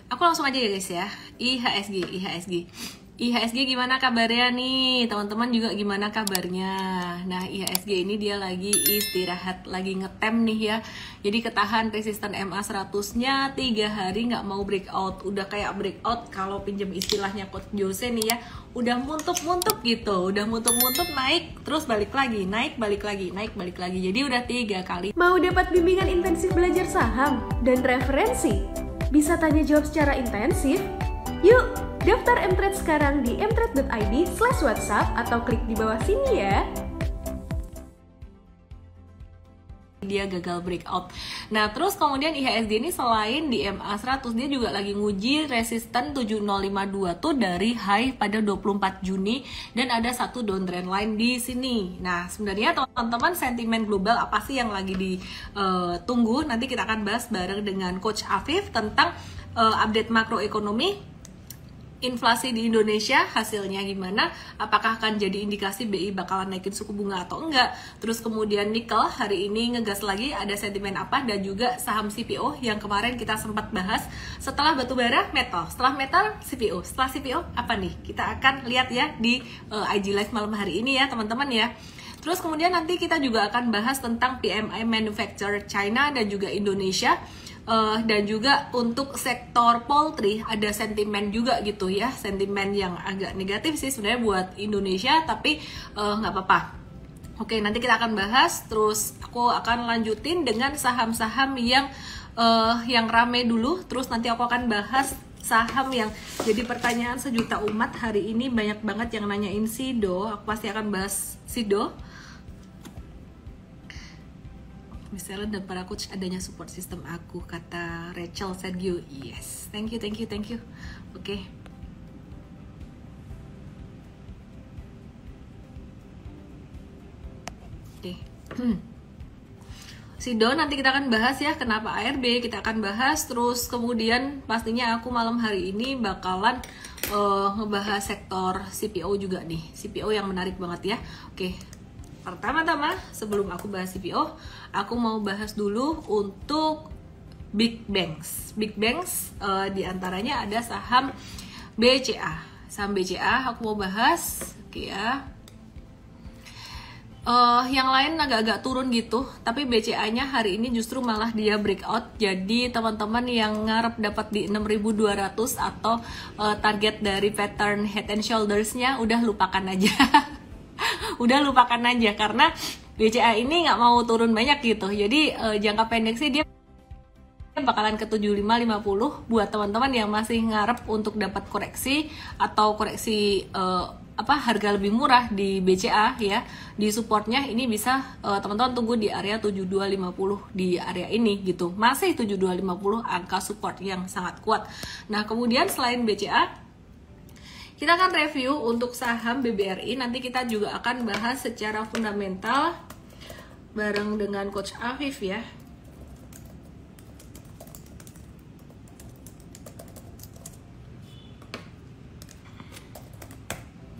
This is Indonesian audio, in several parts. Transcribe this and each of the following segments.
Aku langsung aja ya guys ya. IHSG gimana kabarnya nih? Teman-teman juga gimana kabarnya? Nah, IHSG ini dia lagi istirahat, lagi ngetem nih ya. Jadi ketahan resisten MA 100-nya 3 hari nggak mau breakout. Udah kayak breakout kalau pinjem istilahnya Coach Jose nih ya. Udah muntuk-muntuk gitu. Udah muntuk-muntuk naik, terus balik lagi, naik balik lagi, naik balik lagi. Jadi udah 3 kali. Mau dapat bimbingan intensif belajar saham dan referensi? Bisa tanya jawab secara intensif? Yuk, daftar mtrade sekarang di mtrade.id/whatsapp atau klik di bawah sini ya. Dia gagal breakout. Nah, terus kemudian IHSG ini selain di MA 100, dia juga lagi nguji resisten 7052 tuh dari high pada 24 Juni dan ada satu downtrend line di sini. Nah, sebenarnya teman-teman sentimen global apa sih yang lagi ditunggu? Nanti kita akan bahas bareng dengan Coach Afif tentang update makroekonomi. Inflasi di Indonesia hasilnya gimana? Apakah akan jadi indikasi BI bakalan naikin suku bunga atau enggak? Terus kemudian nikel hari ini ngegas lagi, ada sentimen apa? Dan juga saham CPO yang kemarin kita sempat bahas. Setelah batubara, metal. Setelah metal, CPO. Setelah CPO, apa nih? Kita akan lihat ya di IG Live malam hari ini ya teman-teman ya. Terus kemudian nanti kita juga akan bahas tentang PMI Manufacturer China dan juga Indonesia. Dan juga untuk sektor poultry ada sentimen juga gitu ya, sentimen yang agak negatif sih sebenarnya buat Indonesia, tapi nggak apa-apa. Oke, nanti kita akan bahas. Terus aku akan lanjutin dengan saham-saham yang rame dulu. Terus nanti aku akan bahas saham yang jadi pertanyaan sejuta umat hari ini, banyak banget yang nanyain Sido. Aku pasti akan bahas Sido. Misalnya dan para coach adanya support system aku, kata Rachel Sergio. Yes, thank you. Oke. Sido nanti kita akan bahas ya, kenapa ARB kita akan bahas. Terus kemudian pastinya aku malam hari ini bakalan ngebahas sektor CPO juga nih, CPO yang menarik banget ya. Oke. Pertama-tama sebelum aku bahas CPO, aku mau bahas dulu untuk Big Banks. Big Banks diantaranya ada saham BCA. Saham BCA aku mau bahas, oke ya. Yang lain agak-agak turun gitu, tapi BCA-nya hari ini justru malah dia breakout. Jadi teman-teman yang ngarep dapat di 6.200 atau target dari pattern head and shoulders-nya udah lupakan aja. Udah lupakan aja karena BCA ini nggak mau turun banyak gitu. Jadi jangka pendek sih dia bakalan ke 7550 buat teman-teman yang masih ngarep untuk dapat koreksi atau koreksi harga lebih murah di BCA ya. Di supportnya ini bisa teman-teman tunggu di area 7250 di area ini gitu. Masih 7250 angka support yang sangat kuat. Nah, kemudian selain BCA kita akan review untuk saham BBRI, nanti kita juga akan bahas secara fundamental bareng dengan Coach Afif ya.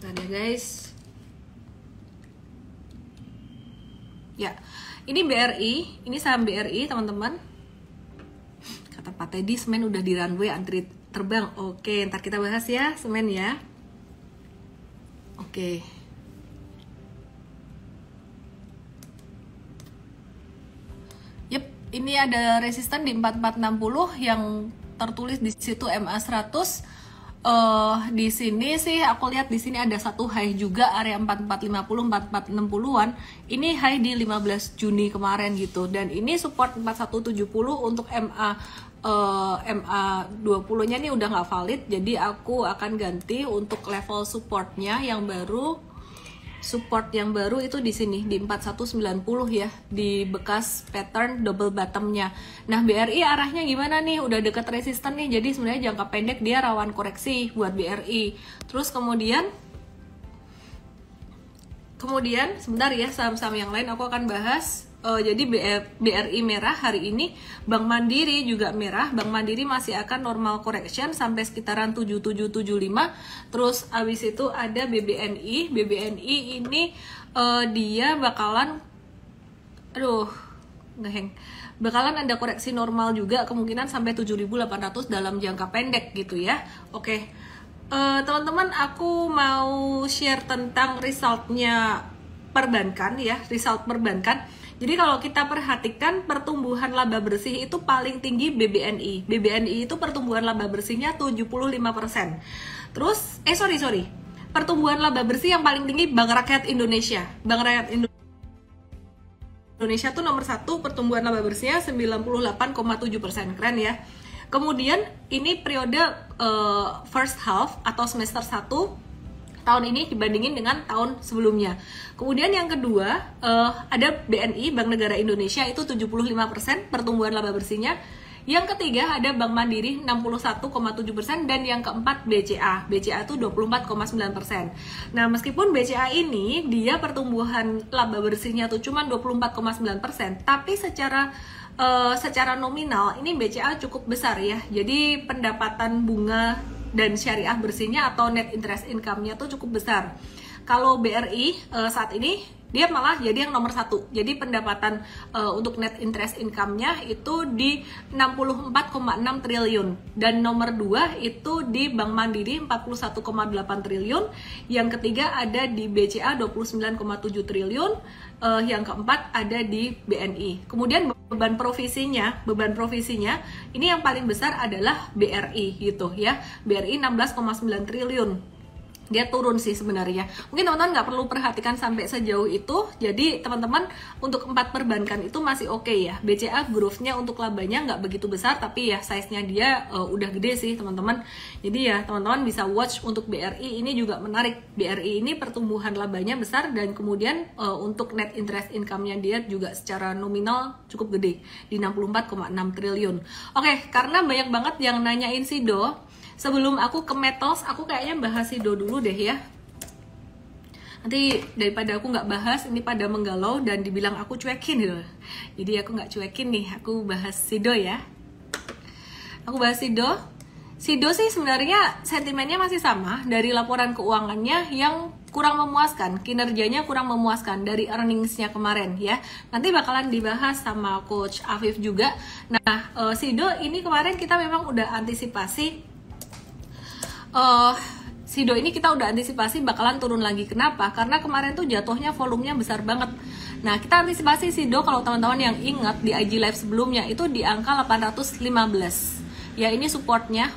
Bentar ya guys. Ya, ini BRI, ini saham BRI teman-teman. Kata Pak Teddy, semen udah di runway antri terbang. Oke, ntar kita bahas ya semen ya. Oke. Yep, ini ada resisten di 4460 yang tertulis di situ MA 100. Di sini sih aku lihat di sini ada satu high juga area 4450 4460-an. Ini high di 15 Juni kemarin gitu, dan ini support 4170 untuk MA 20-nya nih udah nggak valid, jadi aku akan ganti untuk level supportnya yang baru. Support yang baru itu di sini di 4190 ya, di bekas pattern double bottomnya. Nah, BRI arahnya gimana nih? Udah deket resisten nih, jadi sebenarnya jangka pendek dia rawan koreksi buat BRI. Terus kemudian sebentar ya, saham-saham yang lain aku akan bahas. Jadi BRI merah hari ini, Bank Mandiri juga merah. Bank Mandiri masih akan normal correction sampai sekitaran 7775. Terus abis itu ada BBNI. BBNI ini dia bakalan ngeheng. bakalan ada koreksi normal juga, kemungkinan sampai 7.800 dalam jangka pendek gitu ya. Oke, teman-teman, aku mau share tentang resultnya perbankan ya, result perbankan. Jadi kalau kita perhatikan pertumbuhan laba bersih itu paling tinggi BBNI. BBNI itu pertumbuhan laba bersihnya 75%. Terus, pertumbuhan laba bersih yang paling tinggi Bank Rakyat Indonesia. Bank Rakyat Indonesia tuh nomor 1, pertumbuhan laba bersihnya 98,7%, keren ya. Kemudian ini periode first half atau semester 1 tahun ini dibandingin dengan tahun sebelumnya. Kemudian yang kedua ada BNI, Bank Negara Indonesia, itu 75% pertumbuhan laba bersihnya. Yang ketiga ada Bank Mandiri 61,7%, dan yang keempat BCA. BCA itu 24,9%. Nah, meskipun BCA ini dia pertumbuhan laba bersihnya tuh cuma 24,9%, tapi secara nominal ini BCA cukup besar ya. Jadi pendapatan bunga dan syariah bersihnya atau net interest income-nya tuh cukup besar. Kalau BRI saat ini dia malah jadi yang nomor 1. Jadi pendapatan untuk net interest income-nya itu di 64,6 triliun. Dan nomor 2 itu di Bank Mandiri 41,8 triliun. Yang ketiga ada di BCA 29,7 triliun. Yang keempat ada di BNI. Kemudian beban provisinya ini yang paling besar adalah BRI gitu ya. BRI 16,9 triliun. Dia turun sih sebenarnya. Mungkin teman-teman nggak perlu perhatikan sampai sejauh itu. Jadi teman-teman untuk 4 perbankan itu masih oke ya. BCA growth-nya untuk labanya nggak begitu besar, tapi ya size-nya dia udah gede sih teman-teman. Jadi ya teman-teman bisa watch untuk BRI, ini juga menarik. BRI ini pertumbuhan labanya besar, dan kemudian untuk net interest income-nya dia juga secara nominal cukup gede di 64,6 triliun. Oke, karena banyak banget yang nanyain SIDO, sebelum aku ke metals, aku kayaknya bahas SIDO dulu deh ya. Nanti daripada aku nggak bahas, ini pada menggalau dan dibilang aku cuekin gitu. Jadi aku nggak cuekin nih, aku bahas SIDO ya. Aku bahas SIDO. SIDO sih sebenarnya sentimennya masih sama dari laporan keuangannya yang kurang memuaskan, kinerjanya kurang memuaskan dari earnings-nya kemarin ya. Nanti bakalan dibahas sama Coach Afif juga. Nah, SIDO ini kemarin kita memang udah antisipasi. SIDO ini kita udah antisipasi bakalan turun lagi. Kenapa? Karena kemarin tuh jatuhnya volumenya besar banget. Nah, kita antisipasi SIDO, kalau teman-teman yang ingat di IG Live sebelumnya itu di angka 815. Ya, ini supportnya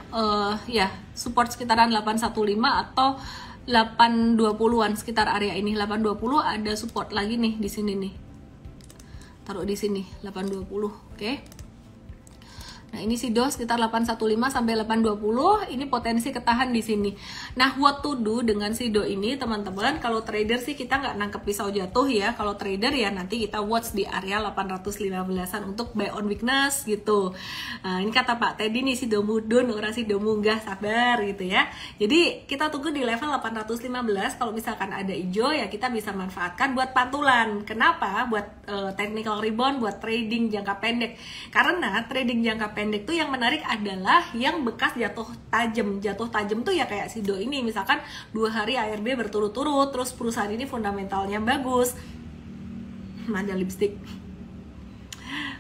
ya support sekitaran 815 atau 820-an, sekitar area ini 820. Ada support lagi nih di sini nih. Taruh di sini 820. Oke. Nah, ini SIDO sekitar 815 sampai 820, ini potensi ketahan di sini. Nah, what to do dengan SIDO ini teman-teman? Kalau trader sih kita nggak nangkep pisau jatuh ya. Kalau trader ya nanti kita watch di area 815-an untuk buy on weakness gitu. Nah, ini kata Pak Teddy nih, SIDO mudun, ora SIDO munggah, sabar gitu ya. Jadi kita tunggu di level 815. Kalau misalkan ada hijau ya kita bisa manfaatkan buat pantulan. Kenapa? Buat technical rebound, buat trading jangka pendek. Karena trading jangka pendek tuh yang menarik adalah yang bekas jatuh tajam tuh ya kayak SIDO ini, misalkan 2 hari ARB berturut-turut, terus perusahaan ini fundamentalnya bagus. Ada lipstick.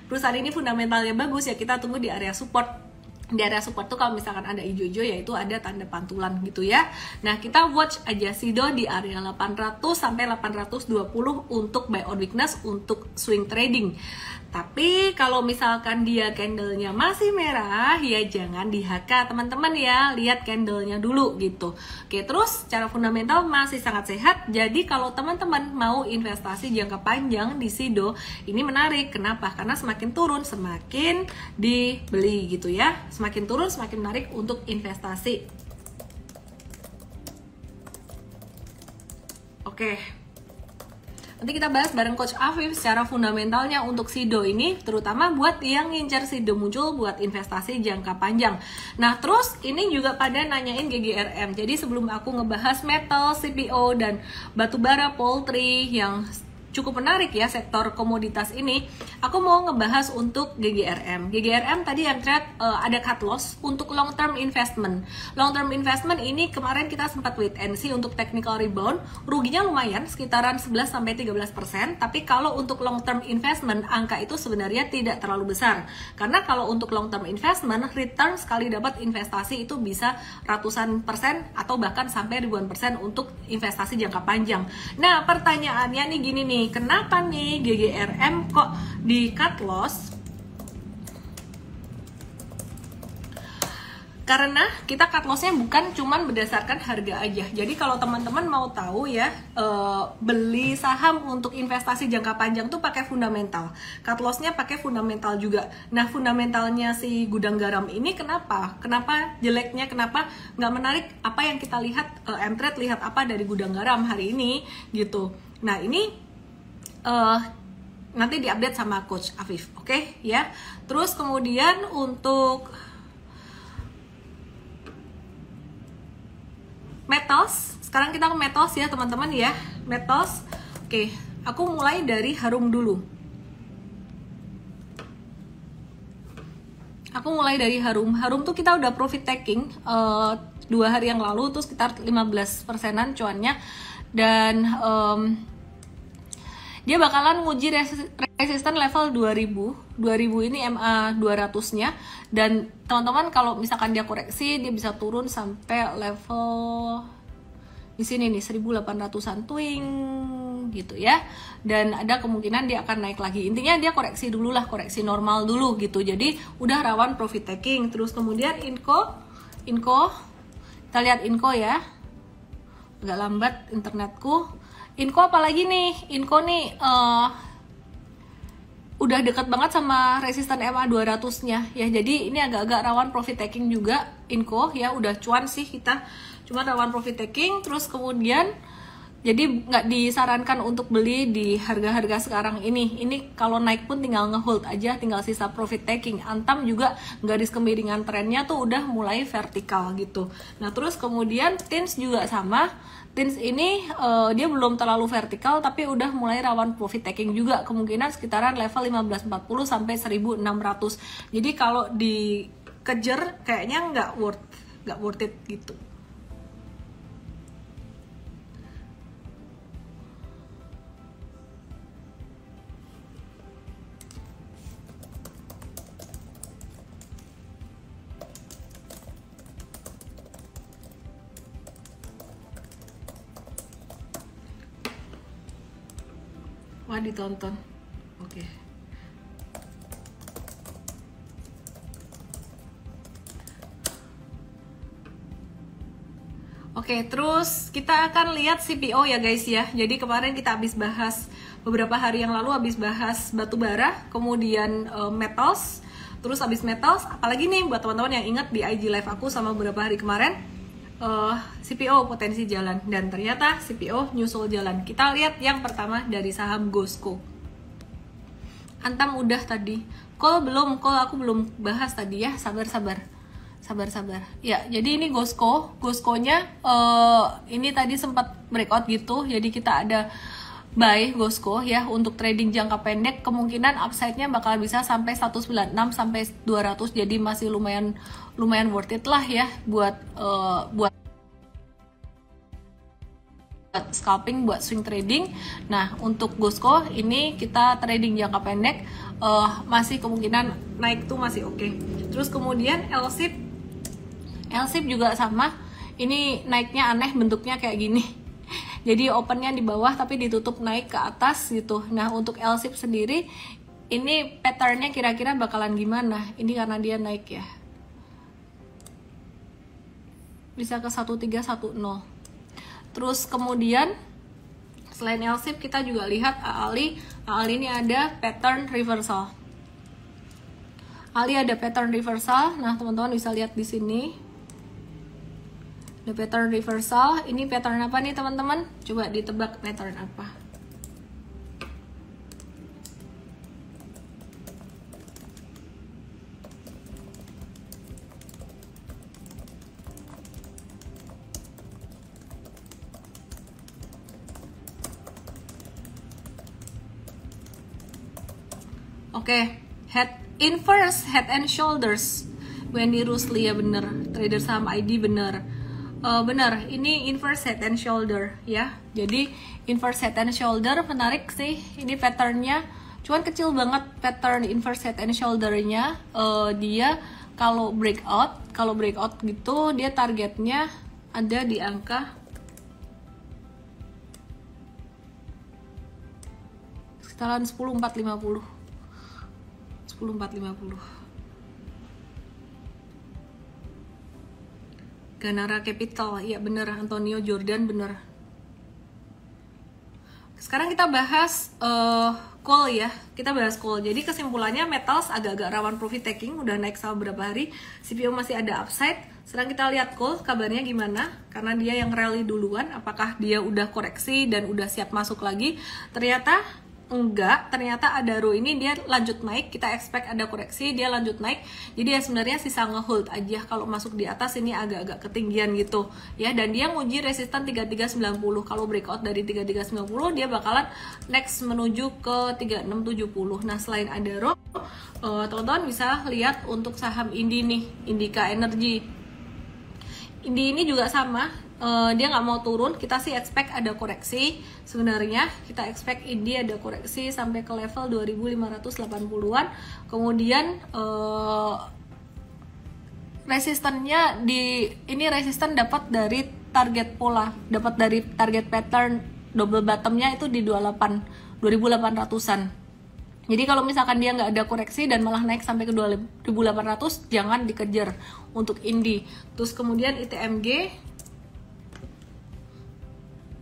Perusahaan ini fundamentalnya bagus ya, kita tunggu di area support. Di area support tuh kalau misalkan ada hijau-hijau yaitu ada tanda pantulan gitu ya. Nah, kita watch aja SIDO di area 800 sampai 820 untuk buy on weakness untuk swing trading. Tapi kalau misalkan dia candlenya masih merah, ya jangan di HK teman-teman ya, lihat candlenya dulu gitu. Oke, terus secara fundamental masih sangat sehat. Jadi kalau teman-teman mau investasi jangka panjang di SIDO, ini menarik. Kenapa? Karena semakin turun semakin dibeli gitu ya. Semakin turun semakin menarik untuk investasi. Oke. Nanti kita bahas bareng Coach Afif secara fundamentalnya untuk SIDO ini, terutama buat yang ngincar SIDO muncul buat investasi jangka panjang. Nah, terus ini juga pada nanyain GGRM. Jadi sebelum aku ngebahas metal, CPO, dan batubara, poultry yang cukup menarik ya sektor komoditas ini. Aku mau ngebahas untuk GGRM. GGRM tadi yang ada cut loss untuk long term investment. Long term investment ini kemarin kita sempat wait and see untuk technical rebound, ruginya lumayan sekitaran 11-13%, tapi kalau untuk long term investment angka itu sebenarnya tidak terlalu besar. Karena kalau untuk long term investment, return sekali dapat investasi itu bisa ratusan persen atau bahkan sampai ribuan persen untuk investasi jangka panjang. Nah, pertanyaannya nih gini nih, kenapa nih GGRM kok di cut loss? Karena kita cut lossnya bukan cuman berdasarkan harga aja. Jadi kalau teman-teman mau tahu ya, beli saham untuk investasi jangka panjang tuh pakai fundamental. Cut lossnya pakai fundamental juga. Nah, fundamentalnya si gudang garam ini kenapa? Kenapa jeleknya? Kenapa nggak menarik? Apa yang kita lihat, Mtrade lihat apa dari gudang garam hari ini gitu. Nah, ini nanti diupdate sama Coach Afif, oke ya. Terus kemudian untuk metals, sekarang kita ke metals ya teman-teman ya. Metals, oke, aku mulai dari Harum dulu. Aku mulai dari Harum. Harum tuh kita udah profit taking 2 hari yang lalu tuh sekitar 15%-an cuannya, dan dia bakalan nguji resisten level 2000 ini MA 200-nya, dan teman-teman kalau misalkan dia koreksi dia bisa turun sampai level di sini nih 1800-an twing gitu ya, dan ada kemungkinan dia akan naik lagi. Intinya dia koreksi dulu lah, koreksi normal dulu gitu, jadi udah rawan profit taking. Terus kemudian Inco kita lihat Inco ya, agak lambat internetku. Inco apalagi nih, Inco nih udah deket banget sama resisten MA 200-nya ya, jadi ini agak-agak rawan profit taking juga Inco ya. Udah cuan sih kita, cuma rawan profit taking. Terus kemudian jadi nggak disarankan untuk beli di harga-harga sekarang ini. Ini kalau naik pun tinggal ngehold aja, tinggal sisa profit taking. Antam juga garis kemiringan trennya tuh udah mulai vertikal gitu. Nah, terus kemudian Tins juga sama. Tins ini dia belum terlalu vertikal tapi udah mulai rawan profit taking juga, kemungkinan sekitaran level 1540 sampai 1600. Jadi kalau dikejar kayaknya nggak worth it gitu. Wah, ditonton. Oke. Oke, terus kita akan lihat CPO ya guys ya. Jadi kemarin kita habis bahas, beberapa hari yang lalu habis bahas batu bara, kemudian metals, terus habis metals, apalagi nih buat teman-teman yang ingat di IG live aku sama beberapa hari kemarin, CPO potensi jalan, dan ternyata CPO nyusul jalan. Kita lihat yang pertama dari saham Gosco. Antam udah tadi, call aku belum bahas tadi ya, sabar. Ya, jadi ini Gosco-nya ini tadi sempat breakout gitu, jadi kita ada buy Gosco ya untuk trading jangka pendek. Kemungkinan upside-nya bakal bisa sampai 196 sampai 200, jadi masih lumayan worth it lah ya buat scalping, buat swing trading. Nah, untuk Gosco ini kita trading jangka pendek, masih kemungkinan naik tuh masih oke. Terus kemudian LSIP juga sama, ini naiknya aneh, bentuknya kayak gini. Jadi opennya di bawah tapi ditutup naik ke atas gitu. Nah, untuk LSIP sendiri ini patternnya kira-kira bakalan gimana? Ini karena dia naik ya, bisa ke 1310. Terus kemudian selain LSIP kita juga lihat AALI ini ada pattern reversal. AALI ada pattern reversal. Nah, teman-teman bisa lihat di sini. Ada pattern reversal. Ini pattern apa nih, teman-teman? Coba ditebak pattern apa? Oke, inverse head and shoulders. Wendy Rusli ya bener, trader saham ID bener. Bener, ini inverse head and shoulder ya. Jadi inverse head and shoulder menarik sih. Ini patternnya, cuman kecil banget pattern inverse head and shouldernya. Dia kalau breakout gitu, dia targetnya ada di angka sekitaran 10450. 10450. Ganara Capital, ya bener, Antonio Jordan bener. Sekarang kita bahas call ya, kita bahas call. Jadi kesimpulannya metals agak-agak rawan profit taking, udah naik selama beberapa hari. CPO masih ada upside. Sekarang kita lihat call, kabarnya gimana? Karena dia yang rally duluan, apakah dia udah koreksi dan udah siap masuk lagi? Ternyata enggak, ternyata Adaro ini dia lanjut naik, kita expect ada koreksi, dia lanjut naik. Jadi ya sebenarnya sisa ngehold aja, kalau masuk di atas ini agak-agak ketinggian gitu ya. Dan dia nguji resisten 3390, kalau breakout dari 3390 dia bakalan next menuju ke 3670. Nah selain Adaro, teman-teman bisa lihat untuk saham Indi nih, Indika Energy. Indi ini juga sama, dia nggak mau turun, kita sih expect ada koreksi. Sebenarnya kita expect Indi ada koreksi sampai ke level 2580-an. Kemudian resistennya ini resisten dapat dari target pola, dapat dari target pattern double bottomnya itu di 2800-an. Jadi kalau misalkan dia nggak ada koreksi dan malah naik sampai ke 2800, jangan dikejar untuk Indi. Terus kemudian ITMG,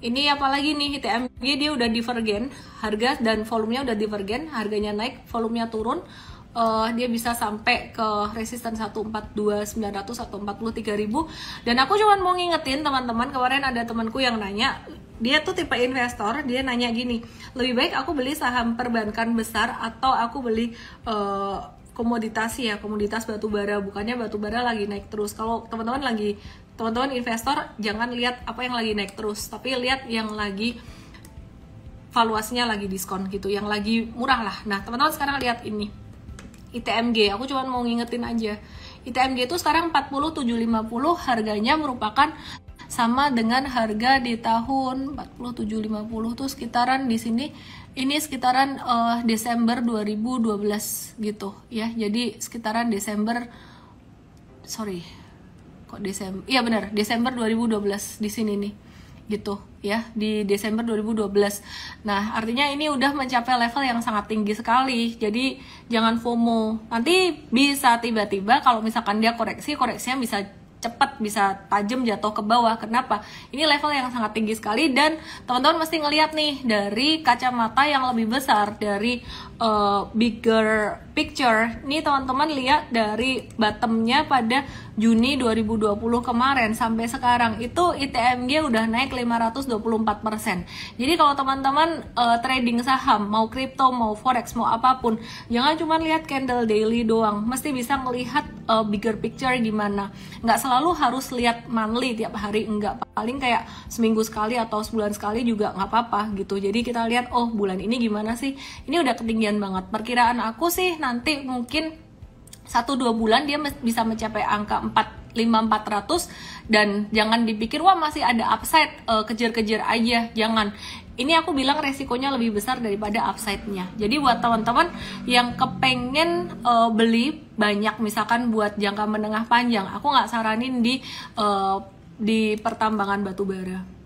ini apalagi nih, ITMG dia udah divergen, harga dan volumenya udah divergen, harganya naik, volumenya turun. Dia bisa sampai ke resisten 142.900 atau 43.000. Dan aku cuma mau ngingetin teman-teman, kemarin ada temanku yang nanya, dia tuh tipe investor, dia nanya gini, lebih baik aku beli saham perbankan besar atau aku beli komoditas ya, komoditas batubara, bukannya batubara lagi naik terus. Kalau teman-teman investor, jangan lihat apa yang lagi naik terus, tapi lihat yang lagi valuasinya lagi diskon gitu, yang lagi murah lah. Nah teman-teman sekarang lihat ini ITMG, aku cuma mau ngingetin aja, ITMG itu sekarang 47.50, harganya merupakan sama dengan harga di tahun 47.50 tuh sekitaran di sini, ini sekitaran Desember 2012 gitu ya. Jadi sekitaran Desember, iya benar, Desember 2012 di sini nih gitu ya, di Desember 2012. Nah artinya ini udah mencapai level yang sangat tinggi sekali. Jadi jangan FOMO, nanti bisa tiba-tiba kalau misalkan dia koreksinya bisa cepat, bisa tajam jatuh ke bawah. Kenapa? Ini level yang sangat tinggi sekali, dan teman-teman mesti ngelihat nih dari kacamata yang lebih besar, dari bigger picture. Ini teman-teman lihat dari bottomnya pada Juni 2020 kemarin sampai sekarang itu ITMG udah naik 524%. Jadi kalau teman-teman trading saham, mau kripto, mau forex, mau apapun, jangan cuma lihat candle daily doang, mesti bisa melihat bigger picture gimana. Nggak selalu harus lihat monthly tiap hari, enggak, paling kayak seminggu sekali atau sebulan sekali juga nggak apa-apa gitu. Jadi kita lihat, oh bulan ini gimana sih, ini udah ketinggian banget. Perkiraan aku sih nanti mungkin 1-2 bulan dia bisa mencapai angka 400 dan jangan dipikir wah masih ada upside, kejar-kejar aja, jangan. Ini aku bilang resikonya lebih besar daripada upside-nya. Jadi buat teman-teman yang kepengen beli banyak, misalkan buat jangka menengah panjang, aku nggak saranin di pertambangan batubara.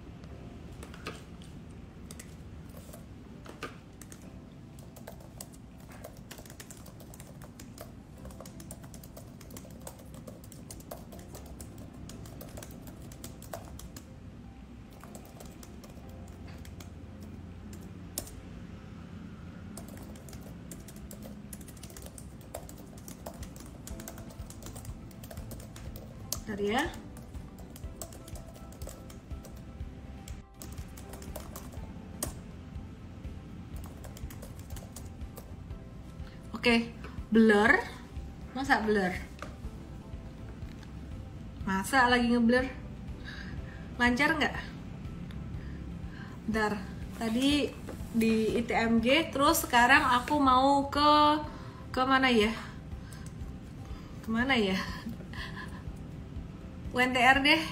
Ya. Oke, blur. Masa blur? Masa lagi ngeblur? Lancar nggak? Bentar, tadi di ITMG, terus sekarang aku mau ke kemana ya? UNTR deh.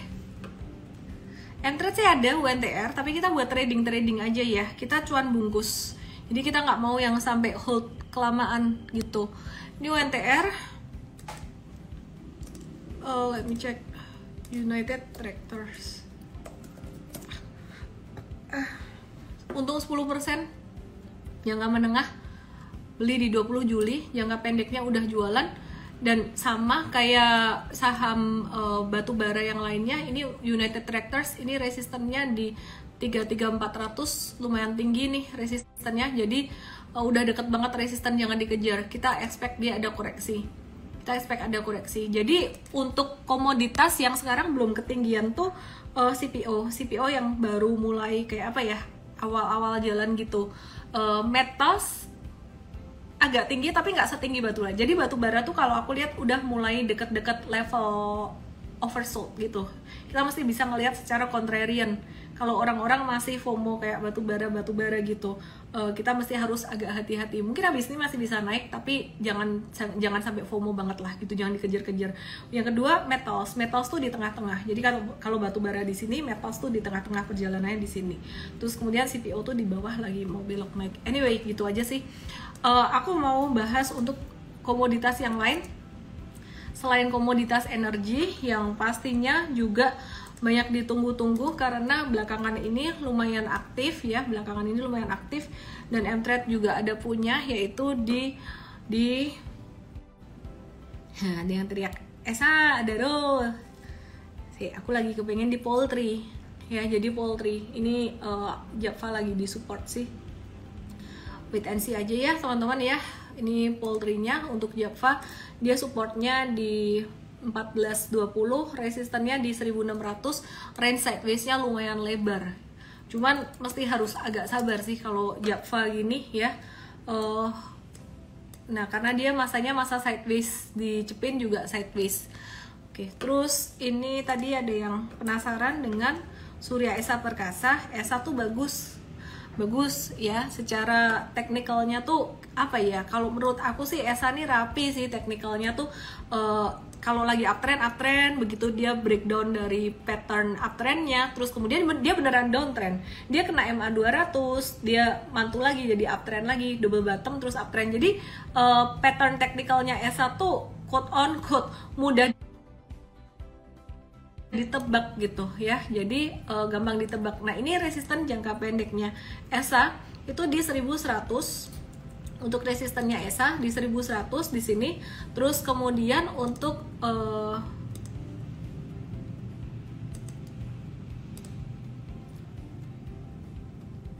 Mtrade sih ada UNTR, tapi kita buat trading aja ya. Kita cuan bungkus. Jadi kita nggak mau yang sampai hold kelamaan gitu. Ini UNTR. Let me check. United Tractors. Untung 10%. Jangka menengah beli di 20 Juli, jangka pendeknya udah jualan. Dan sama kayak saham batu bara yang lainnya, ini United Tractors, ini resistennya di 33400, lumayan tinggi nih resistennya. Jadi udah deket banget resisten, jangan dikejar. Kita expect dia ada koreksi. Jadi untuk komoditas yang sekarang belum ketinggian tuh CPO yang baru mulai kayak apa ya, awal-awal jalan gitu. Metals agak tinggi tapi nggak setinggi batu bara. Jadi batu bara tuh kalau aku lihat udah mulai deket-deket level oversold gitu. Kita mesti bisa ngelihat secara contrarian. Kalau orang-orang masih FOMO kayak batu bara gitu, kita mesti harus agak hati-hati. Mungkin habis ini masih bisa naik, tapi jangan sampai FOMO banget lah gitu, jangan dikejar-kejar. Yang kedua, metals tuh di tengah-tengah. Jadi kalau batu bara di sini, metals tuh di tengah-tengah perjalanannya di sini. Terus kemudian CPO tuh di bawah lagi mau belok naik. Anyway, gitu aja sih. Aku mau bahas untuk komoditas yang lain selain komoditas energi yang pastinya juga banyak ditunggu-tunggu karena belakangan ini lumayan aktif dan Mtrade juga ada punya, yaitu ada yang teriak Esa ada loh. Aku lagi kepengen di poultry ya, jadi poultry ini Java lagi di support sih. Wait and see aja ya teman-teman ya. Ini poultry-nya untuk Java, dia supportnya di 1420, resistennya di 1600, range sideways-nya lumayan lebar. Cuman mesti harus agak sabar sih kalau Java gini ya. Nah, karena dia masa sideways, dicepin juga sideways. Oke, terus ini tadi ada yang penasaran dengan Surya Esa Perkasa. Esa tuh bagus ya, secara teknikalnya tuh apa ya, kalau menurut aku sih Esa nih rapi sih teknikalnya tuh. Kalau lagi uptrend, begitu dia breakdown dari pattern uptrendnya, terus kemudian dia beneran downtrend, dia kena MA 200, dia mantul lagi jadi uptrend lagi, double bottom terus uptrend. Jadi pattern teknikalnya Esa tuh quote on quote mudah ditebak gitu ya, jadi gampang ditebak. Nah, ini resisten jangka pendeknya Esa itu di 1100. Untuk resistennya Esa di 1100 di sini. Terus kemudian untuk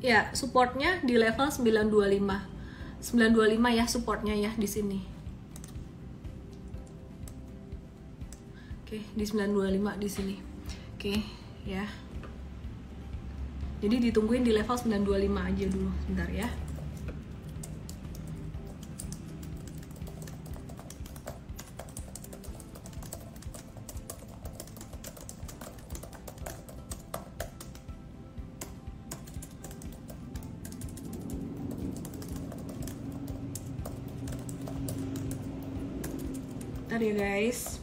ya supportnya di level 925 ya, supportnya ya di sini. Oke, di 925 di sini. Oke, ya. Jadi ditungguin di level 925 aja dulu, bentar ya. Bentar ya guys.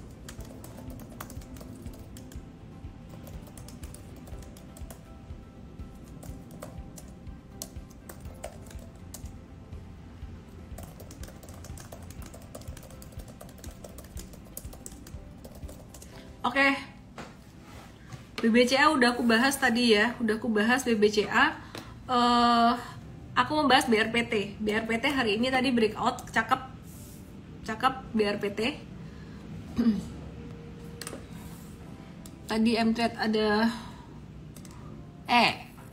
Oke. BBCA udah aku bahas tadi ya, BBCA. Aku mau bahas BRPT. BRPT hari ini tadi breakout, cakep BRPT. Tadi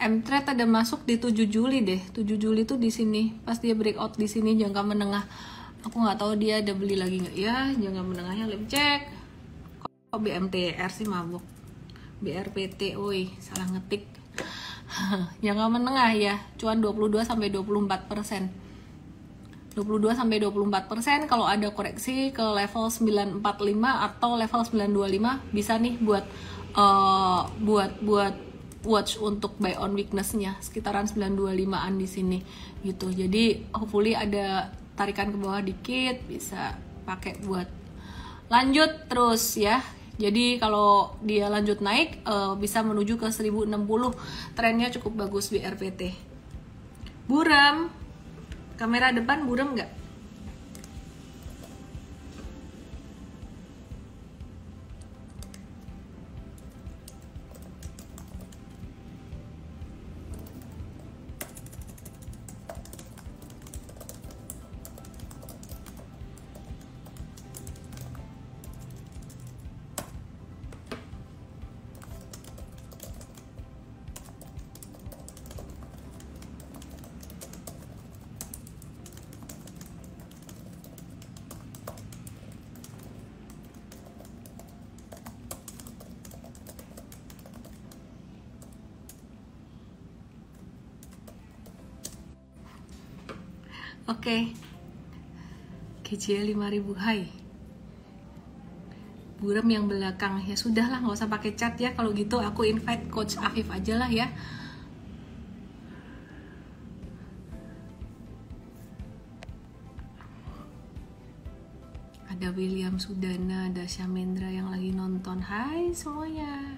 Mtrade ada masuk di 7 Juli deh. 7 Juli tuh di sini. Pas dia breakout di sini jangka menengah. Aku nggak tahu dia ada beli lagi nggak ya. Jangka menengahnya lebih cek. Kok BMTR sih mabuk. BRPT, salah ngetik. Jangka menengah ya, cuan 22 sampai 24%. 22-24%. Kalau ada koreksi ke level 945 atau level 925 bisa nih buat watch untuk buy on weakness-nya sekitaran 925-an di sini gitu. Jadi hopefully ada tarikan ke bawah dikit, bisa pakai buat lanjut terus ya. Jadi kalau dia lanjut naik bisa menuju ke 1060, trennya cukup bagus BRPT. Buram, kamera depan buram nggak? Oke. KJ 5000 hai. Buram yang belakang, ya sudahlah, nggak usah pakai chat ya. Kalau gitu aku invite Coach Afif aja lah ya. Ada William Sudana, ada Syamendra yang lagi nonton. Hai semuanya.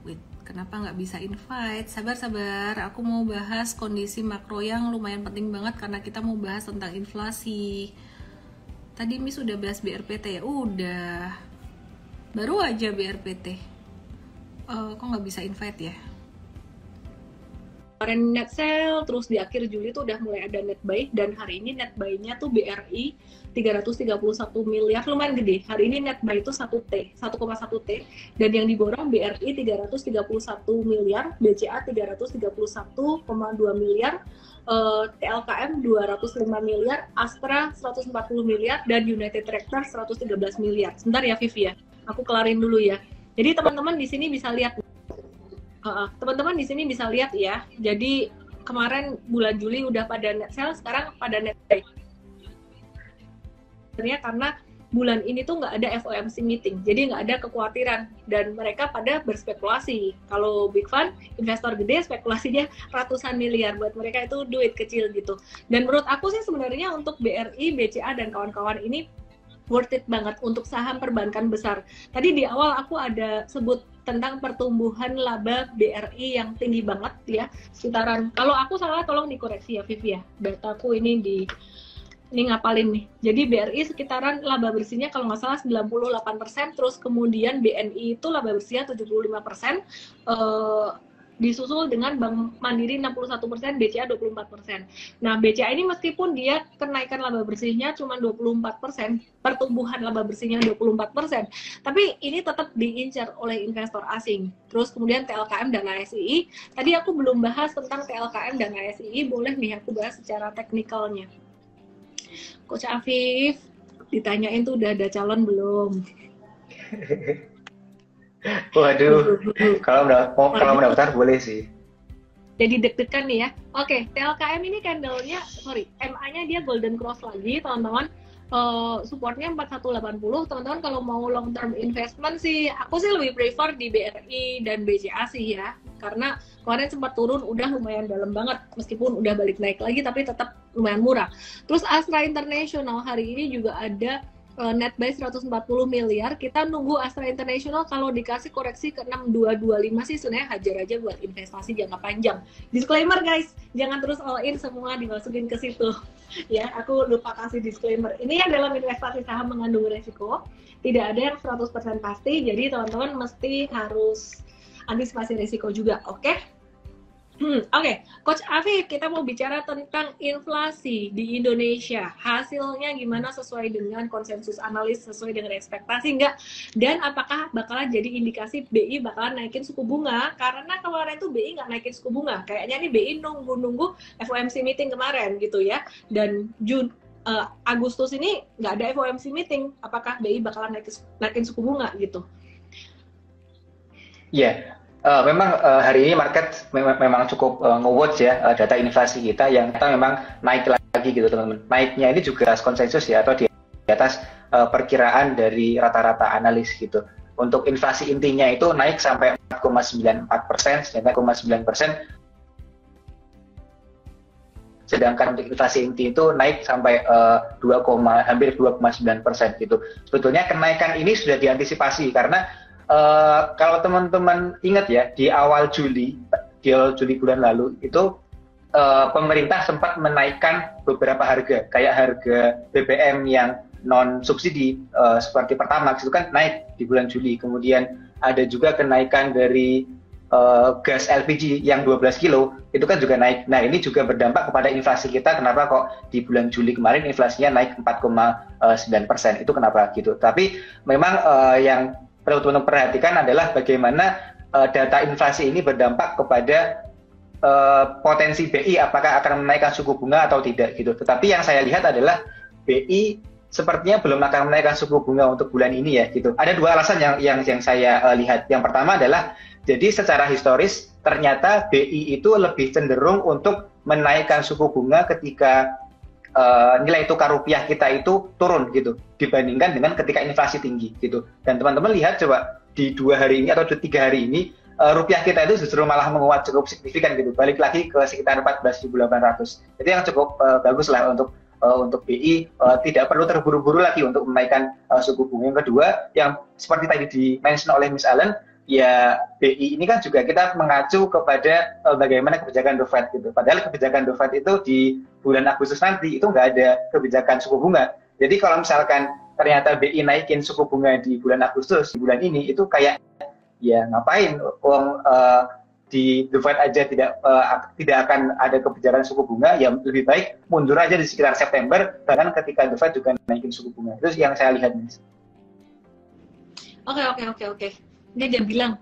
Wait, kenapa nggak bisa invite? Sabar, aku mau bahas kondisi makro yang lumayan penting banget karena kita mau bahas tentang inflasi. Tadi Miss udah bahas BRPT ya? Udah. Baru aja BRPT. Kok nggak bisa invite ya? Kemarin net sale, terus di akhir Juli tuh udah mulai ada net buy, dan hari ini net buy-nya tuh BRI 331 miliar, lumayan gede. Hari ini net buy itu 1T, 1,1 T, dan yang diborong BRI 331 miliar, BCA 331,2 miliar, TLKM 205 miliar, Astra 140 miliar, dan United Tractor 113 miliar. Sebentar ya Vivi ya, aku kelarin dulu ya. Jadi teman-teman di sini bisa lihat. Teman-teman di sini bisa lihat ya. Jadi kemarin bulan Juli udah pada net sale, sekarang pada net buy. Sebenarnya karena bulan ini tuh nggak ada FOMC meeting, jadi nggak ada kekhawatiran dan mereka pada berspekulasi. Kalau big fund, investor gede, spekulasinya ratusan miliar, buat mereka itu duit kecil gitu. Dan menurut aku sih sebenarnya untuk BRI, BCA dan kawan-kawan ini worth it banget untuk saham perbankan besar. Tadi di awal aku ada sebut tentang pertumbuhan laba BRI yang tinggi banget ya, sekitaran, kalau aku salah tolong dikoreksi ya Vivi ya, dataku ini ngapalin nih. Jadi BRI sekitaran laba bersihnya kalau nggak salah 98%, terus kemudian BNI itu laba bersihnya 75%, disusul dengan Bank Mandiri 61%, BCA 24%. Nah, BCA ini meskipun dia kenaikan laba bersihnya cuma 24%, pertumbuhan laba bersihnya 24%, tapi ini tetap diincar oleh investor asing. Terus kemudian TLKM dan ASII, tadi aku belum bahas tentang TLKM dan ASII, boleh nih aku bahas secara teknikalnya. Coach Afif, ditanyain tuh udah ada calon belum? Waduh, kalau mendaftar boleh sih. Jadi deg-degan nih ya. Oke, TLKM ini candle-nya, MA-nya dia golden cross lagi, teman-teman. Supportnya 4180, teman-teman kalau mau long term investment sih, aku sih lebih prefer di BRI dan BCA sih ya. Karena kemarin sempat turun, udah lumayan dalam banget. Meskipun udah balik naik lagi, tapi tetap lumayan murah. Terus Astra International hari ini juga ada net buy 140 miliar. Kita nunggu Astra International kalau dikasih koreksi ke 6225 sih sebenarnya hajar aja buat investasi jangka panjang. Disclaimer guys, jangan terus all in semua dimasukin ke situ. Ya, aku lupa kasih disclaimer. Ini yang dalam investasi saham mengandung resiko. Tidak ada yang 100% pasti, jadi teman-teman mesti harus antisipasi risiko juga, oke? Oke, Coach Afif, kita mau bicara tentang inflasi di Indonesia. Hasilnya gimana, sesuai dengan konsensus analis, sesuai dengan ekspektasi nggak? Dan apakah bakalan jadi indikasi BI bakalan naikin suku bunga? Karena kemarin tuh BI nggak naikin suku bunga. Kayaknya nih BI nunggu-nunggu FOMC meeting kemarin gitu ya. Dan Agustus ini nggak ada FOMC meeting. Apakah BI bakalan naikin suku bunga gitu? Iya. Memang hari ini market memang cukup nge-watch ya data inflasi kita yang kita memang naik lagi gitu teman-teman. Naiknya ini juga konsensus ya atau di atas perkiraan dari rata-rata analis gitu. Untuk inflasi intinya itu naik sampai 4,94%, sedangkan 4,9% sedangkan untuk inflasi inti itu naik sampai hampir 2,9% gitu. Sebetulnya kenaikan ini sudah diantisipasi karena kalau teman-teman ingat ya, di awal Juli bulan lalu itu pemerintah sempat menaikkan beberapa harga, kayak harga BBM yang non subsidi seperti Pertamax itu kan naik di bulan Juli. Kemudian ada juga kenaikan dari gas LPG yang 12 kilo itu kan juga naik. Nah, ini juga berdampak kepada inflasi kita. Kenapa kok di bulan Juli kemarin inflasinya naik 4,9%? Itu kenapa gitu. Tapi memang yang perlu teman-teman perhatikan adalah bagaimana data inflasi ini berdampak kepada potensi BI apakah akan menaikkan suku bunga atau tidak gitu. Tetapi yang saya lihat adalah BI sepertinya belum akan menaikkan suku bunga untuk bulan ini ya gitu. Ada dua alasan yang saya lihat. Yang pertama adalah jadi secara historis ternyata BI itu lebih cenderung untuk menaikkan suku bunga ketika nilai tukar rupiah kita itu turun gitu dibandingkan dengan ketika inflasi tinggi gitu. Dan teman-teman lihat coba di 2 hari ini atau 3 hari ini rupiah kita itu justru malah menguat cukup signifikan gitu, balik lagi ke sekitar 14.800. Jadi yang cukup bagus lah untuk BI, tidak perlu terburu-buru lagi untuk menaikkan suku bunga. Yang kedua, yang seperti tadi di-mention oleh Miss Allen, ya BI ini kan juga kita mengacu kepada bagaimana kebijakan The Fed gitu. Padahal kebijakan The Fed itu di bulan Agustus nanti itu nggak ada kebijakan suku bunga. Jadi kalau misalkan ternyata BI naikin suku bunga di bulan Agustus, di bulan ini, itu kayak ya ngapain di The Fed aja tidak akan ada kebijakan suku bunga, ya lebih baik mundur aja di sekitar September, bahkan ketika The Fed juga naikin suku bunga. Itu yang saya lihat, Miss. Oke. Dia bilang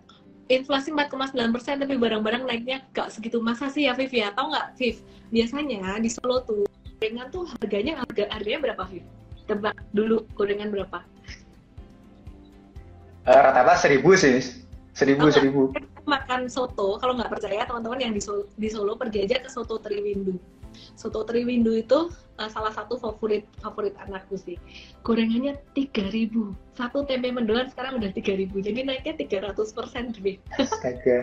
inflasi 4,9% tapi barang-barang naiknya gak segitu. Masa sih ya, Viv ya? Tahu nggak, Viv? Biasanya di Solo tuh gorengan tuh harganya berapa, Viv? Tebak dulu gorengan berapa? Rata-rata 1.000 sih, Miss. 1.000. Makan soto, kalau nggak percaya teman-teman yang di Solo pergi aja ke Soto Triwindu. Soto Triwindu itu salah satu favorit anakku sih. Gorengannya 3.000. Satu tempe mendoan sekarang udah 3.000. Jadi naiknya 300% deh. Astaga.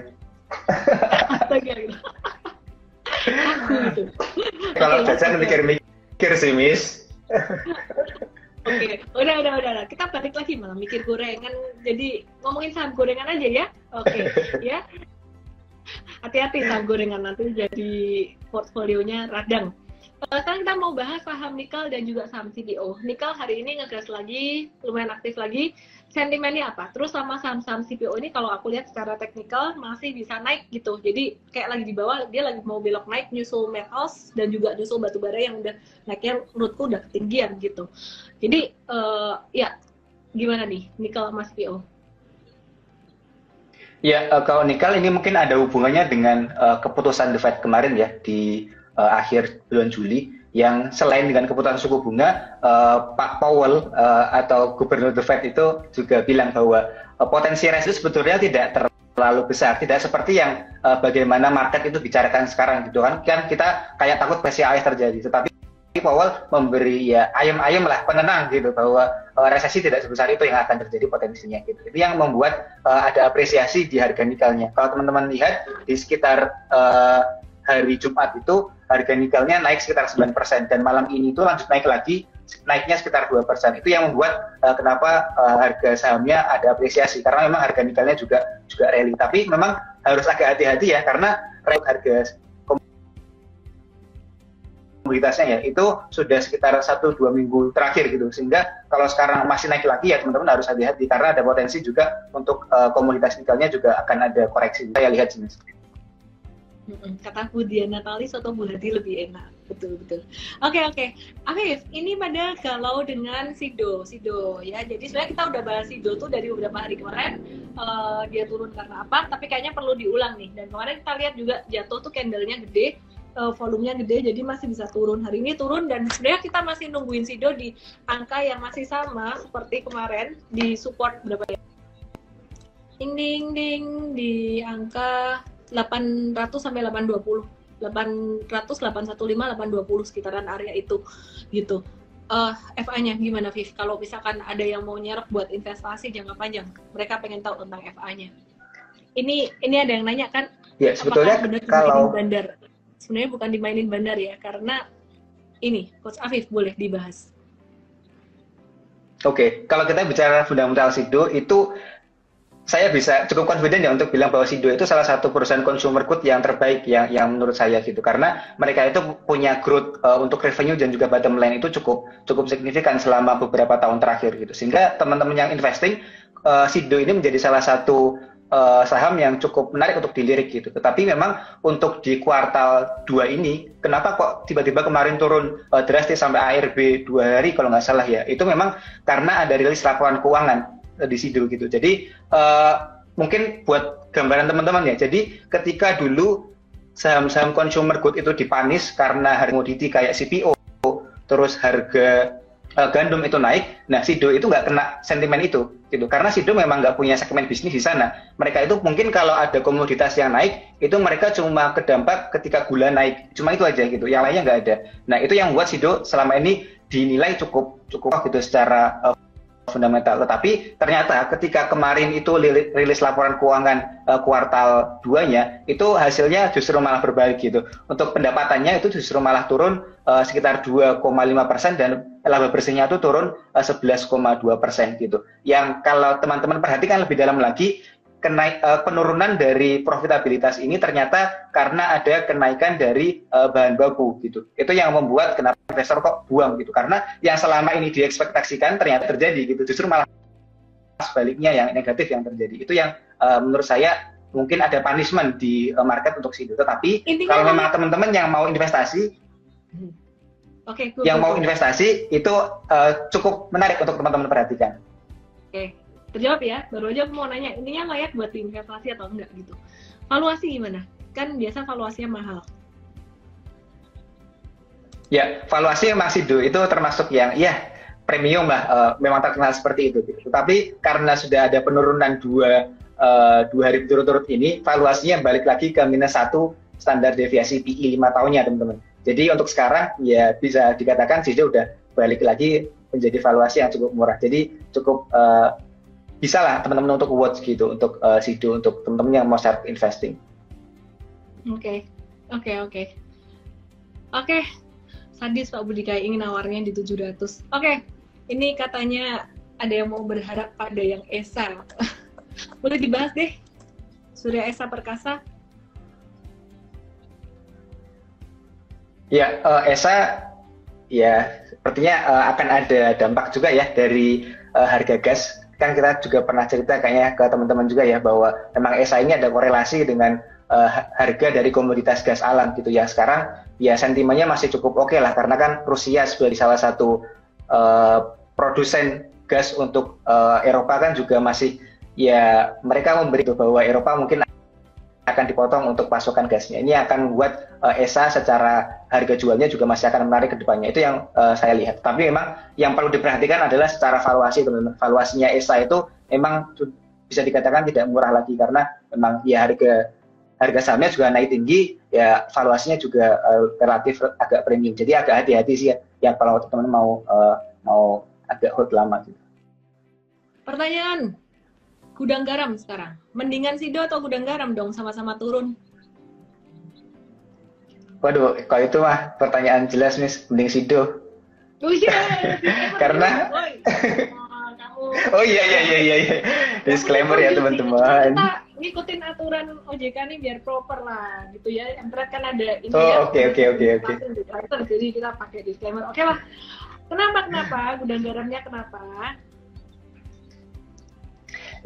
Gitu. Aku itu. Kalau jajan mikir sih, Miss. Oke, udah. Kita balik lagi malah mikir gorengan. Jadi ngomongin saham gorengan aja ya. Oke, ya. Hati-hati saham gorengan, nanti jadi portfolionya radang. Sekarang kita mau bahas saham nikel dan juga saham CPO. Nikel hari ini ngegas lagi, lumayan aktif lagi. Sentimennya apa? Terus sama saham-saham CPO ini kalau aku lihat secara teknikal masih bisa naik gitu. Jadi kayak lagi di bawah, dia lagi mau belok naik, nyusul metals dan juga nyusul batubara yang udah naiknya menurutku udah ketinggian gitu. Jadi ya gimana nih nikel sama CPO? Ya, kalau nikel ini mungkin ada hubungannya dengan keputusan The Fed kemarin ya di akhir bulan Juli, yang selain dengan keputusan suku bunga, Pak Powell atau Gubernur The Fed itu juga bilang bahwa potensi resesi sebetulnya tidak terlalu besar, tidak seperti yang bagaimana market itu bicarakan sekarang gitu kan kita kayak takut PCI terjadi, tetapi Powell memberi ya ayam-ayam lah, penenang gitu, bahwa resesi tidak sebesar itu yang akan terjadi potensinya gitu. Itu yang membuat ada apresiasi di harga nikelnya. Kalau teman-teman lihat di sekitar hari Jumat itu harga nikelnya naik sekitar 9% dan malam ini itu lanjut naik lagi, naiknya sekitar 2%. Itu yang membuat kenapa harga sahamnya ada apresiasi, karena memang harga nikelnya juga rally. Tapi memang harus agak hati-hati ya, karena harga komoditasnya ya itu sudah sekitar 1-2 minggu terakhir gitu, sehingga kalau sekarang masih naik lagi ya teman-teman harus hati-hati, karena ada potensi juga untuk komoditas nikelnya juga akan ada koreksi. Saya lihat sini. Kata Bu Diana Talis atau Bu Hadi lebih enak, betul. Oke. Afif, ini pada galau dengan Sido ya. Jadi sebenarnya kita udah bahas Sido tuh dari beberapa hari kemarin, dia turun karena apa? Tapi kayaknya perlu diulang nih. Dan kemarin kita lihat juga jatuh tuh candlenya gede, volumenya gede, jadi masih bisa turun. Hari ini turun dan sebenarnya kita masih nungguin Sido di angka yang masih sama seperti kemarin, di support berapa ya? Ding di angka 800 sampai 820, 800, 815, 820 sekitaran area itu gitu. FA-nya gimana, Viv? Kalau misalkan ada yang mau nyerap buat investasi jangka panjang, mereka pengen tahu tentang FA-nya. Ini ada yang nanya kan? Ya, sebetulnya kalau bandar? sebenarnya bukan dimainin Bandar ya, karena ini Coach Afif boleh dibahas. Oke, kalau kita bicara fundamental Sido itu saya bisa cukup confident ya untuk bilang bahwa Sido itu salah satu perusahaan consumer good yang terbaik yang menurut saya gitu, karena mereka itu punya growth untuk revenue dan juga bottom line itu cukup signifikan selama beberapa tahun terakhir gitu, sehingga teman-teman yang investing Sido ini menjadi salah satu saham yang cukup menarik untuk dilirik gitu. Tetapi memang untuk di kuartal 2 ini kenapa kok tiba-tiba kemarin turun drastis sampai ARB 2 hari kalau nggak salah ya, itu memang karena ada rilis laporan keuangan di Sido gitu. Jadi mungkin buat gambaran teman-teman ya. Jadi ketika dulu saham-saham consumer good itu dipanis karena harga komoditi kayak CPO, terus harga gandum itu naik, nah Sido itu nggak kena sentimen itu gitu. Karena Sido memang nggak punya segmen bisnis di sana. Mereka itu mungkin kalau ada komoditas yang naik, itu mereka cuma kedampak ketika gula naik. Cuma itu aja gitu. Yang lainnya nggak ada. Nah itu yang membuat Sido selama ini dinilai cukup gitu secara fundamental. Tetapi ternyata ketika kemarin itu rilis laporan keuangan kuartal 2-nya, itu hasilnya justru malah berbalik gitu. Untuk pendapatannya itu justru malah turun sekitar 2,5% dan laba bersihnya itu turun 11,2% gitu. Yang kalau teman-teman perhatikan lebih dalam lagi, penurunan dari profitabilitas ini ternyata karena ada kenaikan dari bahan baku gitu. Itu yang membuat kenapa investor kok buang gitu, karena yang selama ini diekspektasikan ternyata terjadi gitu, justru malah sebaliknya yang negatif yang terjadi. Itu yang menurut saya mungkin ada punishment di market untuk Sido. Tetapi kalau memang teman-teman yang mau investasi, mau investasi itu cukup menarik untuk teman-teman perhatikan. Terjawab ya, baru aja aku mau nanya, intinya layak buat diinvestasi atau enggak gitu. Valuasi gimana? Kan biasa valuasinya mahal. Ya, valuasi memang Sido itu termasuk yang premium lah, memang terkenal seperti itu gitu. Tapi karena sudah ada penurunan dua hari berturut-turut ini, valuasinya balik lagi ke -1 standar deviasi PI 5 tahunnya teman-teman. Jadi untuk sekarang ya bisa dikatakan Sido udah balik lagi menjadi valuasi yang cukup murah. Jadi cukup bisa lah teman-teman untuk watch gitu untuk Sido, untuk teman-teman yang mau start investing. Oke. Sadis Pak Budi kayak ingin nawarnya di 700. Oke. Ini katanya ada yang mau berharap pada yang ESA. Boleh dibahas deh. Surya Esa Perkasa. Ya, ESA ya sepertinya akan ada dampak juga ya dari harga gas. Kan kita juga pernah cerita kayaknya ke teman-teman juga ya bahwa memang ESA ini ada korelasi dengan harga dari komoditas gas alam gitu ya. Sekarang ya sentimennya masih cukup oke lah, karena kan Rusia sebagai salah satu produsen gas untuk Eropa kan juga masih ya, mereka memberi bahwa Eropa mungkin akan dipotong untuk pasokan gasnya. Ini akan membuat ESA secara harga jualnya juga masih akan menarik ke depannya. Itu yang saya lihat. Tapi memang yang perlu diperhatikan adalah secara valuasi, teman-teman. Valuasinya ESA itu memang bisa dikatakan tidak murah lagi, karena memang ya harga sahamnya juga naik tinggi, ya valuasinya juga relatif agak premium. Jadi agak hati-hati sih ya kalau teman-teman mau agak hold lama gitu. Pertanyaan. Gudang garam sekarang. Mendingan Sido atau gudang garam dong, sama-sama turun? Waduh, kalau itu mah pertanyaan jelas nih, mending Sido. Oh iya. Karena oh iya. Disclaimer ya teman-teman. Kita ngikutin aturan OJK nih biar proper lah gitu ya. Entret kan ada ini Oke. Jadi kita pakai disclaimer. Oke lah. Kenapa? Gudang garamnya kenapa?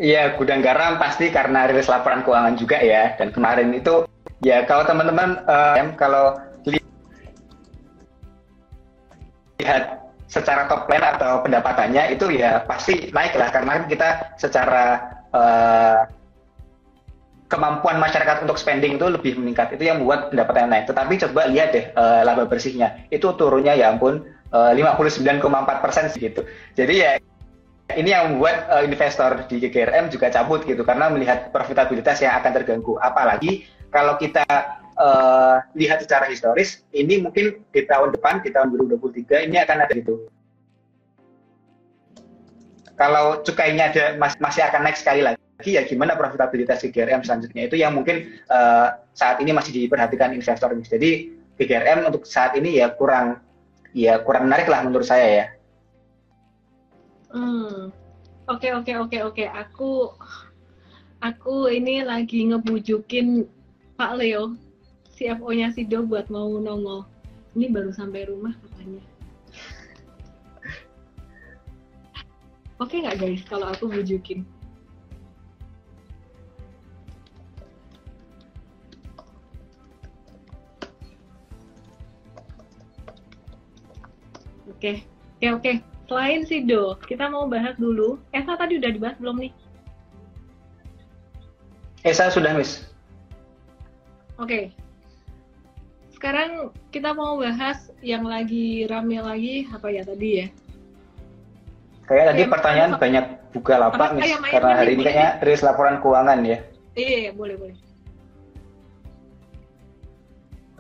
Iya, gudang garam pasti karena rilis laporan keuangan juga ya. Dan kemarin itu ya kalau teman-teman kalau lihat secara top line atau pendapatannya itu ya pasti naik lah, karena kita secara kemampuan masyarakat untuk spending itu lebih meningkat. Itu yang membuat pendapatan naik. Tetapi coba lihat deh laba bersihnya, itu turunnya ya ampun 59,4% gitu. Jadi ya ini yang membuat investor di GGRM juga cabut gitu, karena melihat profitabilitas yang akan terganggu. Apalagi kalau kita lihat secara historis, ini mungkin di tahun depan, di tahun 2023 ini akan ada gitu. Kalau cukainya masih akan naik sekali lagi ya gimana profitabilitas GGRM selanjutnya, itu yang mungkin saat ini masih diperhatikan investor. Jadi GGRM untuk saat ini ya kurang menarik lah menurut saya ya. Oke. Aku ini lagi ngebujukin Pak Leo, CFO-nya Sido buat mau nongol. Ini baru sampai rumah katanya. Oke nggak guys kalau aku bujukin? Oke. Selain Sido, kita mau bahas dulu. Esa tadi udah dibahas belum nih? Esa sudah, Miss. Oke. Sekarang kita mau bahas yang lagi rame lagi apa ya tadi ya? Kayak tadi pertanyaan banyak Bukalapak, Miss, karena hari ini kayaknya rilis laporan keuangan ya. Iya, boleh.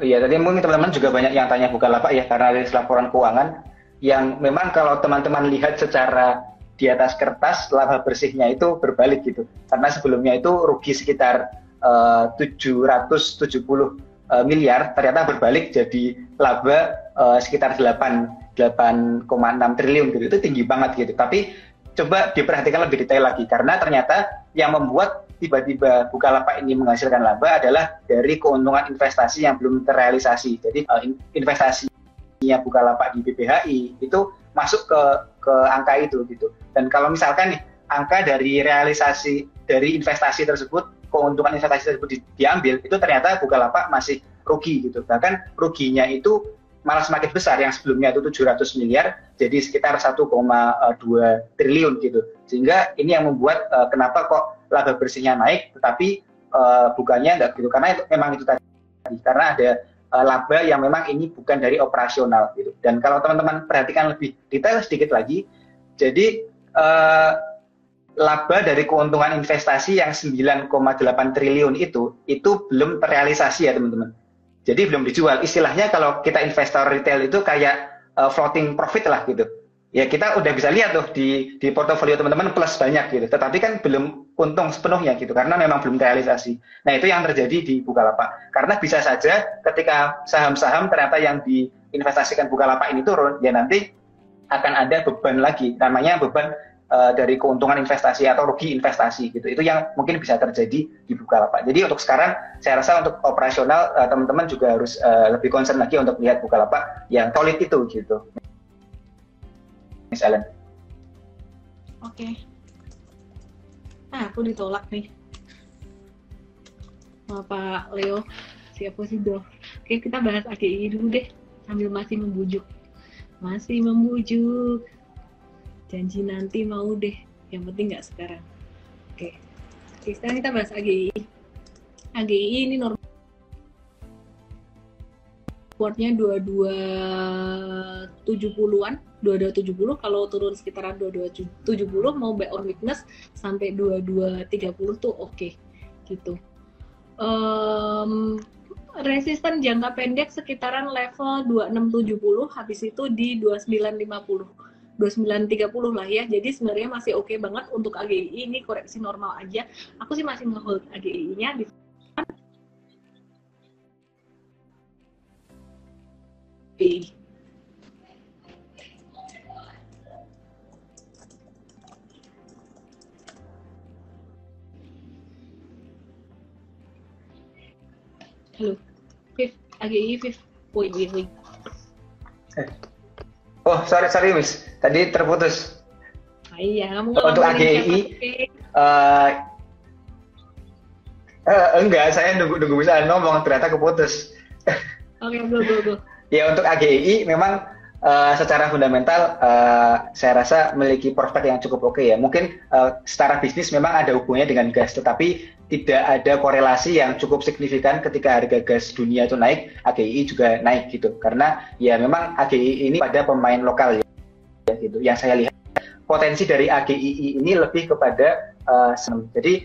Iya, tadi mungkin teman-teman juga banyak yang tanya Bukalapak ya, karena rilis laporan keuangan yang memang kalau teman-teman lihat secara di atas kertas, laba bersihnya itu berbalik gitu. Karena sebelumnya itu rugi sekitar 770 miliar, ternyata berbalik jadi laba sekitar 8,6 triliun gitu. Itu tinggi banget gitu. Tapi coba diperhatikan lebih detail lagi, karena ternyata yang membuat tiba-tiba Bukalapak ini menghasilkan laba adalah dari keuntungan investasi yang belum terrealisasi. Jadi investasinya Bukalapak di BBHI itu masuk ke angka itu gitu. Dan kalau misalkan nih angka dari realisasi dari investasi tersebut, keuntungan investasi tersebut diambil, itu ternyata Bukalapak masih rugi gitu. Bahkan ruginya itu malah semakin besar, yang sebelumnya itu 700 miliar jadi sekitar 1,2 triliun gitu. Sehingga ini yang membuat kenapa kok laba bersihnya naik tetapi bukannya enggak gitu, karena itu memang itu tadi, karena ada laba yang memang ini bukan dari operasional gitu. Dan kalau teman-teman perhatikan lebih detail sedikit lagi, jadi laba dari keuntungan investasi yang 9,8 triliun itu belum terrealisasi ya teman-teman. Jadi belum dijual. Istilahnya kalau kita investor retail itu kayak floating profit lah gitu. Ya kita udah bisa lihat tuh di portofolio teman-teman plus banyak gitu. Tetapi kan belum untung sepenuhnya gitu karena memang belum terrealisasi. Nah itu yang terjadi di Bukalapak. Karena bisa saja ketika saham-saham ternyata yang diinvestasikan Bukalapak ini turun, ya nanti akan ada beban lagi. Namanya beban dari keuntungan investasi atau rugi investasi gitu. Itu yang mungkin bisa terjadi di Bukalapak. Jadi untuk sekarang saya rasa untuk operasional teman-teman juga harus lebih concern lagi untuk lihat Bukalapak yang solid itu gitu. Miss Ellen. Oke. Nah, aku ditolak nih. Sama Pak Leo, siapa sih Sido. Oke, kita bahas AGI dulu deh sambil masih membujuk. Janji nanti mau deh, yang penting nggak sekarang. Oke, sekarang kita bahas AGI. AGI ini normal supportnya 2270-an, 2270, kalau turun sekitaran 2270 mau buy or weakness sampai 2230 tuh oke, gitu. Resisten jangka pendek sekitaran level 2670, habis itu di 2950. 2930 lah ya, jadi sebenarnya masih oke banget untuk AGI. Ini koreksi normal aja. Aku sih masih nge-hold AGI-nya di Halo, Viv, AGI Viv, woi. Oh, sorry Miss, tadi terputus. Iya, untuk AGI, enggak, saya nunggu bisa ngomong, ternyata keputus. Oke, go. Ya untuk AGI memang secara fundamental saya rasa memiliki prospek yang cukup oke ya. Mungkin secara bisnis memang ada hubungannya dengan gas, tetapi tidak ada korelasi yang cukup signifikan ketika harga gas dunia itu naik, AGI juga naik gitu. Karena ya memang AGI ini pada pemain lokal ya gitu. Yang saya lihat potensi dari AGI ini lebih kepada jadi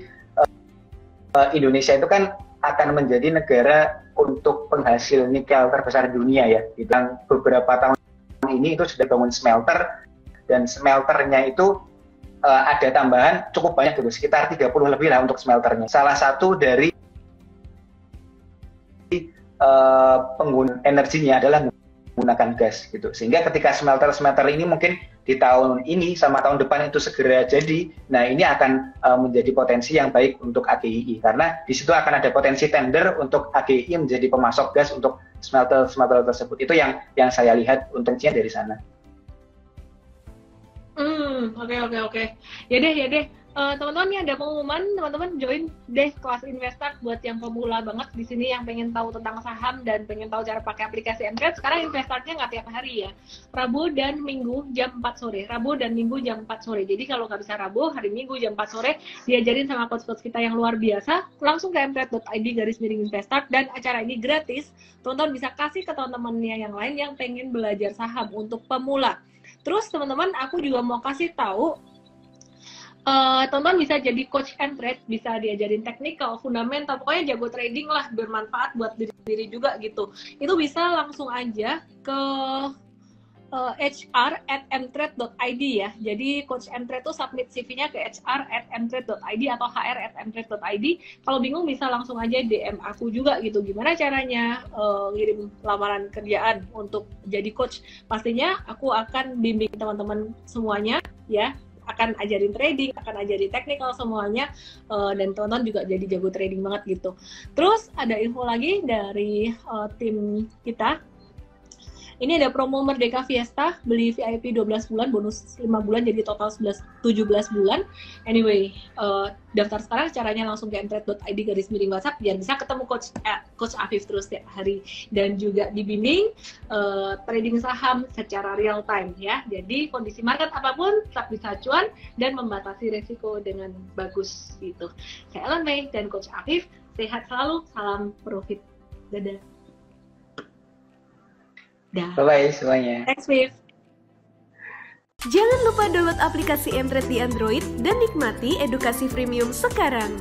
Indonesia itu kan akan menjadi negara untuk penghasil nikel terbesar di dunia ya. Yang beberapa tahun ini itu sudah bangun smelter, dan smelternya itu ada tambahan cukup banyak gitu, sekitar 30 lebih lah untuk smelternya. Salah satu dari pengguna energinya adalah menggunakan gas gitu. Sehingga ketika smelter ini mungkin di tahun ini sama tahun depan itu segera jadi, nah ini akan menjadi potensi yang baik untuk AGII, karena di situ akan ada potensi tender untuk AGII menjadi pemasok gas untuk smelter tersebut. Itu yang saya lihat untungnya dari sana. Oke. Ya deh. Teman-teman, nih ada pengumuman, teman-teman join deh kelas Investart buat yang pemula banget di sini yang pengen tahu tentang saham dan pengen tahu cara pakai aplikasi Mtrade. Sekarang Investartnya nggak tiap hari ya, Rabu dan Minggu jam 4 sore. Jadi kalau nggak bisa Rabu, hari Minggu jam 4 sore diajarin sama coach-coach kita yang luar biasa. Langsung ke mtrade.id/investart, dan acara ini gratis. Teman-teman bisa kasih ke teman-temannya yang lain yang pengen belajar saham untuk pemula. Terus teman-teman, aku juga mau kasih tahu, teman-teman bisa jadi coach Mtrade, bisa diajarin technical, fundamental, pokoknya jago trading lah, bermanfaat buat diri juga gitu. Itu bisa langsung aja ke hr@mtrade.id ya. Jadi coach Mtrade tuh submit CV-nya ke hr@mtrade.id atau hr@mtrade.id. Kalau bingung bisa langsung aja DM aku juga gitu. Gimana caranya ngirim lamaran kerjaan untuk jadi coach? Pastinya aku akan bimbing teman-teman semuanya ya. Akan ajarin trading, akan ajarin technical semuanya, dan teman-teman juga jadi jago trading banget gitu. Terus ada info lagi dari tim kita. Ini ada promo Merdeka Fiesta, beli VIP 12 bulan, bonus 5 bulan, jadi total 17 bulan. Anyway, daftar sekarang, caranya langsung ke mtrade.id/WhatsApp, biar bisa ketemu Coach Afif terus setiap hari. Dan juga dibimbing trading saham secara real time ya. Jadi kondisi market apapun, tetap bisa cuan dan membatasi resiko dengan bagus gitu. Saya Ellen May dan Coach Afif, sehat selalu, salam profit. Dadah. Bye-bye semuanya. Thanks, Viv. Jangan lupa download aplikasi Mtrade di Android dan nikmati edukasi premium sekarang.